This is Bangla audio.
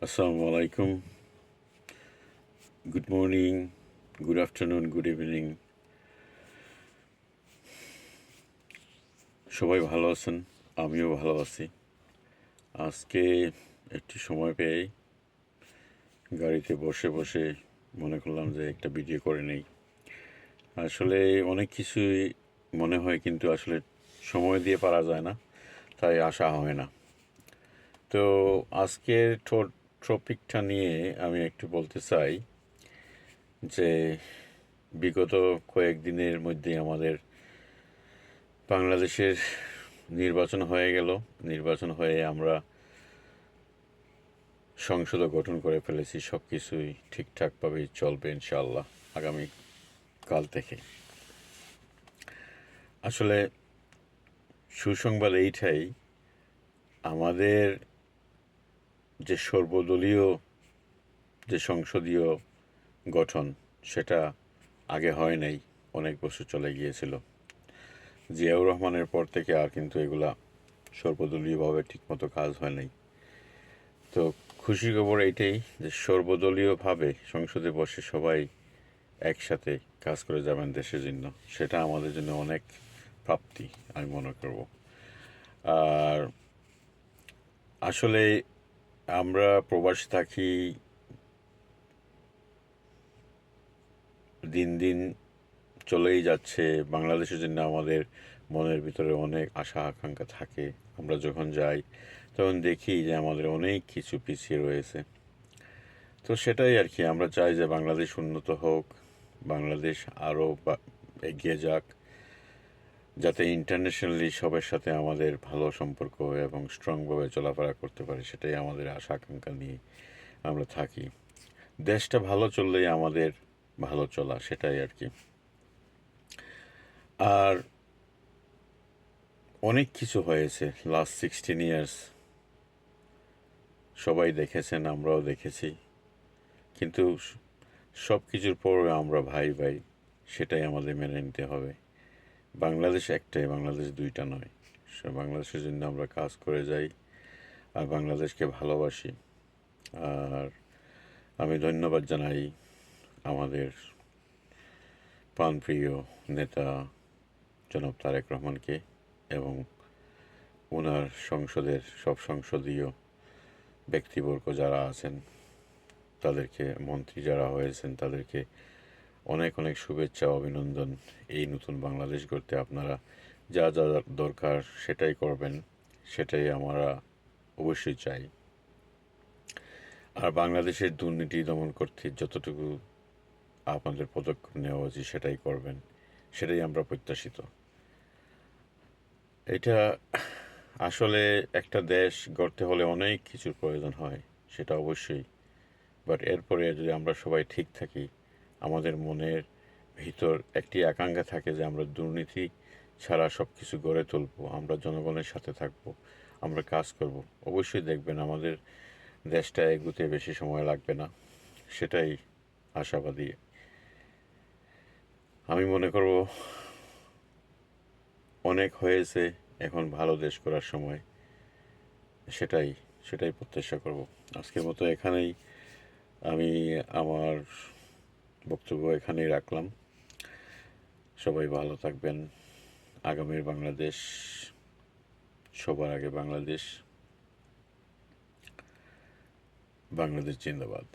আসসালামু আলাইকুম। Good morning, good afternoon, good evening. সবাই ভালো আছেন? আমিও ভালো আছি। আজকে একটু সময় পেয়ে গাড়িতে বসে বসে মনে করলাম যে একটা ভিডিও করে নেই। আসলে অনেক কিছুই মনে হয়, কিন্তু আসলে সময় দিয়ে পারা যায় না, তাই আসা হয় না। তো আজকের টপিকটা নিয়ে আমি একটু বলতে চাই যে বিগত কয়েকদিনের মধ্যে আমাদের বাংলাদেশের নির্বাচন হয়ে গেল। নির্বাচন হয়ে আমরা সংসদও গঠন করে ফেলেছি। সব কিছুই ঠিকঠাকভাবেই চলবে ইনশাআল্লাহ আগামী কাল থেকে। আসলে সুসংবাদ এইটাই, আমাদের যে সর্বদলীয় যে সংসদীয় গঠন, সেটা আগে হয় নাই, অনেক বছর চলে গিয়েছিল। জিয়াউর রহমানের পর থেকে আর কিন্তু এগুলা সর্বদলীয়ভাবে ঠিকমতো কাজ হয় নাই। তো খুশির খবর এইটাই যে সর্বদলীয়ভাবে সংসদে বসে সবাই একসাথে কাজ করে যাবেন দেশের জন্য, সেটা আমাদের জন্য অনেক প্রাপ্তি আমি মনে করব। আর আসলে আমরা প্রবাসী থাকি, দিন দিন চলেই যাচ্ছে। বাংলাদেশের জন্য আমাদের মনের ভিতরে অনেক আশা আকাঙ্ক্ষা থাকে। আমরা যখন যাই তখন দেখি যে আমাদের অনেক কিছু পিছিয়ে রয়েছে। তো সেটাই আর কি, আমরা চাই যে বাংলাদেশ উন্নত হোক, বাংলাদেশ আরও এগিয়ে যাক, যাতে ইন্টারন্যাশনালি সবার সাথে আমাদের ভালো সম্পর্ক এবং স্ট্রংভাবে চলাফেরা করতে পারি। সেটাই আমাদের আশা আকাঙ্ক্ষা নিয়ে আমরা থাকি। দেশটা ভালো চললেই আমাদের ভালো চলা, সেটাই আর কি। আর অনেক কিছু হয়েছে লাস্ট 16 ইয়ার্স, সবাই দেখেছেন, আমরাও দেখেছি। কিন্তু সব কিছুর পরে আমরা ভাই ভাই, সেটাই আমাদের মেনে নিতে হবে। বাংলাদেশ একটাই, বাংলাদেশ দুইটা নয়। বাংলাদেশের জন্য আমরা কাজ করে যাই আর বাংলাদেশকে ভালোবাসি। আর আমি ধন্যবাদ জানাই আমাদের প্রাণপ্রিয় নেতা জনাব তারেক রহমানকে এবং ওনার সংসদের সব সংসদীয় ব্যক্তিবর্গ যারা আছেন তাদেরকে, মন্ত্রী যারা হয়েছেন তাদেরকে অনেক অনেক শুভেচ্ছা, অভিনন্দন। এই নতুন বাংলাদেশ গড়তে আপনারা যা যা দরকার সেটাই করবেন, সেটাই আমরা অবশ্যই চাই। আর বাংলাদেশের দুর্নীতি দমন করতে যতটুকু আপনাদের পদক্ষেপ নেওয়া উচিত সেটাই করবেন, সেটাই আমরা প্রত্যাশিত। এটা আসলে একটা দেশ গড়তে হলে অনেক কিছুর প্রয়োজন হয়, সেটা অবশ্যই। বাট এরপরে যদি আমরা সবাই ঠিক থাকি, আমাদের মনের ভিতর একটি আকাঙ্ক্ষা থাকে যে আমরা দুর্নীতি ছাড়া সব কিছু গড়ে তুলব, আমরা জনগণের সাথে থাকব, আমরা কাজ করব, অবশ্যই দেখবেন আমাদের দেশটা এগুতে বেশি সময় লাগবে না। সেটাই আশাবাদী। আমি মনে করব অনেক হয়েছে, এখন ভালো দেশ করার সময়। সেটাই সেটাই প্রত্যাশা করব। আজকের মতো এখানেই আমি আমার বক্তব্য এখানেই রাখলাম। সবাই ভালো থাকবেন। আগামীর বাংলাদেশ, সবার আগে বাংলাদেশ। বাংলাদেশ জিন্দাবাদ।